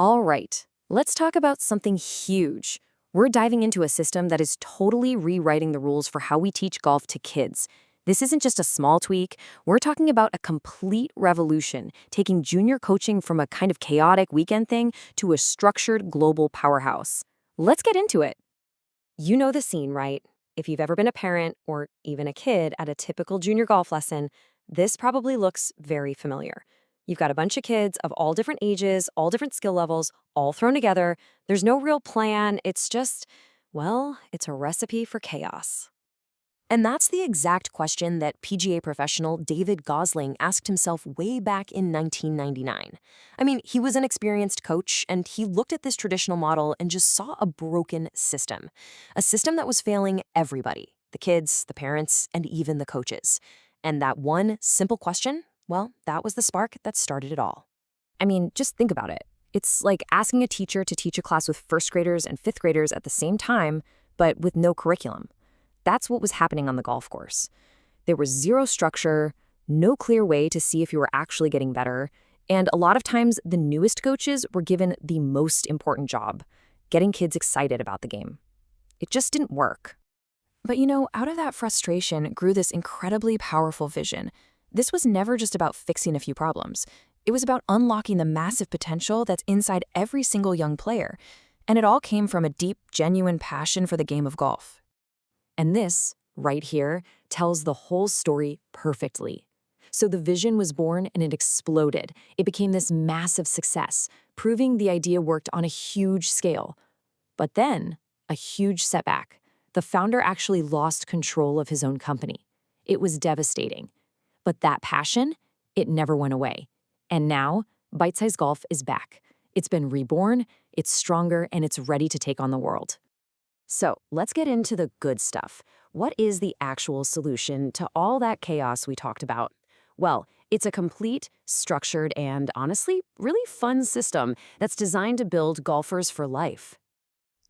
All right, let's talk about something huge. We're diving into a system that is totally rewriting the rules for how we teach golf to kids. This isn't just a small tweak. We're talking about a complete revolution, taking junior coaching from a kind of chaotic weekend thing to a structured global powerhouse. Let's get into it. You know the scene, right? If you've ever been a parent or even a kid at a typical junior golf lesson, this probably looks very familiar. You've got a bunch of kids of all different ages, all different skill levels, all thrown together. There's no real plan. It's just, well, it's a recipe for chaos. And that's the exact question that PGA professional David Gosling asked himself way back in 1999. I mean, he was an experienced coach, and he looked at this traditional model and just saw a broken system. A system that was failing everybody, the kids, the parents, and even the coaches. And that one simple question, well, that was the spark that started it all. I mean, just think about it. It's like asking a teacher to teach a class with first graders and fifth graders at the same time, but with no curriculum. That's what was happening on the golf course. There was zero structure, no clear way to see if you were actually getting better, and a lot of times the newest coaches were given the most important job, getting kids excited about the game. It just didn't work. But out of that frustration grew this incredibly powerful vision. This was never just about fixing a few problems. It was about unlocking the massive potential that's inside every single young player. And it all came from a deep, genuine passion for the game of golf. And this, right here, tells the whole story perfectly. So the vision was born and it exploded. It became this massive success, proving the idea worked on a huge scale. But then, a huge setback. The founder actually lost control of his own company. It was devastating. But that passion, it never went away. And now, Bitesize Golf is back. It's been reborn, it's stronger, and it's ready to take on the world. So let's get into the good stuff. What is the actual solution to all that chaos we talked about? Well, it's a complete, structured, and honestly, really fun system that's designed to build golfers for life.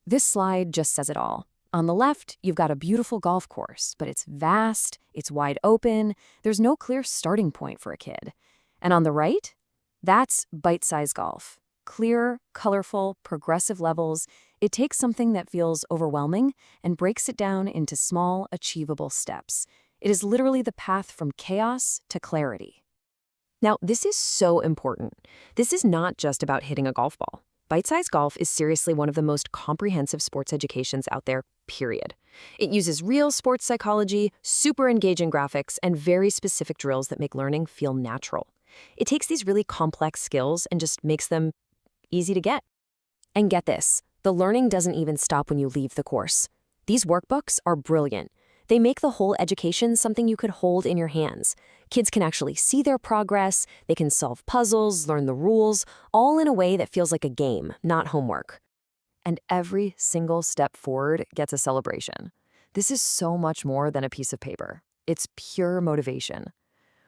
This slide just says it all. On the left, you've got a beautiful golf course, but it's vast, it's wide open, there's no clear starting point for a kid. And on the right, that's Bitesize Golf. Clear, colorful, progressive levels. It takes something that feels overwhelming and breaks it down into small, achievable steps. It is literally the path from chaos to clarity. Now, this is so important. This is not just about hitting a golf ball. Bitesize Golf is seriously one of the most comprehensive sports educations out there, period. It uses real sports psychology, super engaging graphics, and very specific drills that make learning feel natural. It takes these really complex skills and just makes them easy to get. And get this, the learning doesn't even stop when you leave the course. These workbooks are brilliant. They make the whole education something you could hold in your hands. Kids can actually see their progress, they can solve puzzles, learn the rules, all in a way that feels like a game, not homework. And every single step forward gets a celebration. This is so much more than a piece of paper. It's pure motivation.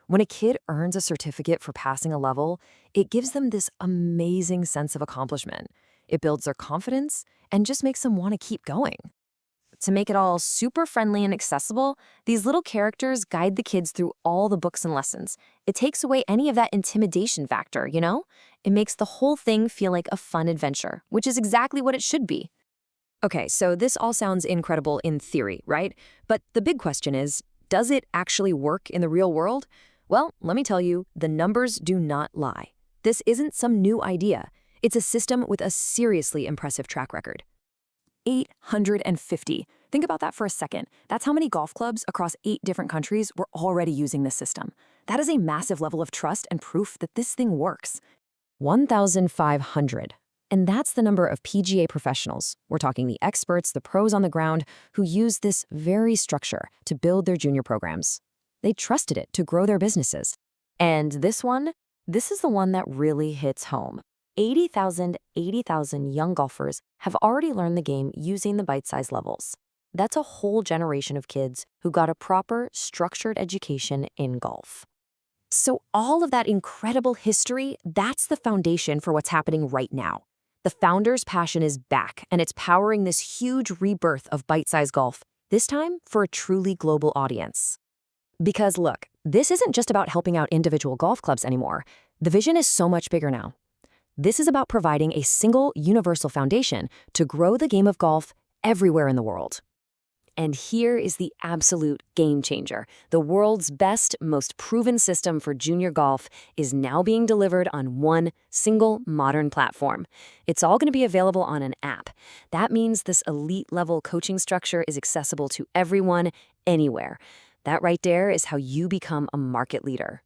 When a kid earns a certificate for passing a level, it gives them this amazing sense of accomplishment. It builds their confidence and just makes them want to keep going. To make it all super friendly and accessible, these little characters guide the kids through all the books and lessons. It takes away any of that intimidation factor, It makes the whole thing feel like a fun adventure, which is exactly what it should be. Okay, so this all sounds incredible in theory, right? But the big question is, does it actually work in the real world? Well, let me tell you, the numbers do not lie. This isn't some new idea. It's a system with a seriously impressive track record. 850. Think about that for a second. That's how many golf clubs across 8 different countries were already using this system. That is a massive level of trust and proof that this thing works. 1,500. And that's the number of PGA professionals. We're talking the experts, the pros on the ground, who use this very structure to build their junior programs. They trusted it to grow their businesses. And this is the one that really hits home. 80,000 young golfers have already learned the game using the bite-size levels. That's a whole generation of kids who got a proper, structured education in golf. So all of that incredible history, that's the foundation for what's happening right now. The founder's passion is back, and it's powering this huge rebirth of Bitesize Golf, this time for a truly global audience. Because look, this isn't just about helping out individual golf clubs anymore. The vision is so much bigger now. This is about providing a single, universal foundation to grow the game of golf everywhere in the world. And here is the absolute game changer. The world's best, most proven system for junior golf is now being delivered on one single modern platform. It's all going to be available on an app. That means this elite-level coaching structure is accessible to everyone, anywhere. That right there is how you become a market leader.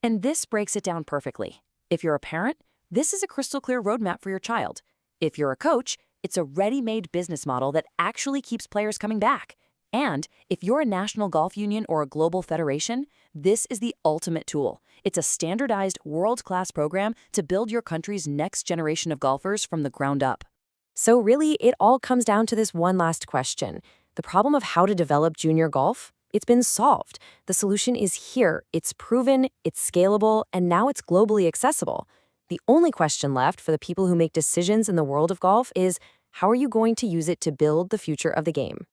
And this breaks it down perfectly. If you're a parent, this is a crystal clear roadmap for your child. If you're a coach, it's a ready-made business model that actually keeps players coming back. And if you're a national golf union or a global federation, this is the ultimate tool. It's a standardized, world-class program to build your country's next generation of golfers from the ground up. So really, it all comes down to this one last question. The problem of how to develop junior golf? It's been solved. The solution is here. It's proven, it's scalable, and now it's globally accessible. The only question left for the people who make decisions in the world of golf is, how are you going to use it to build the future of the game?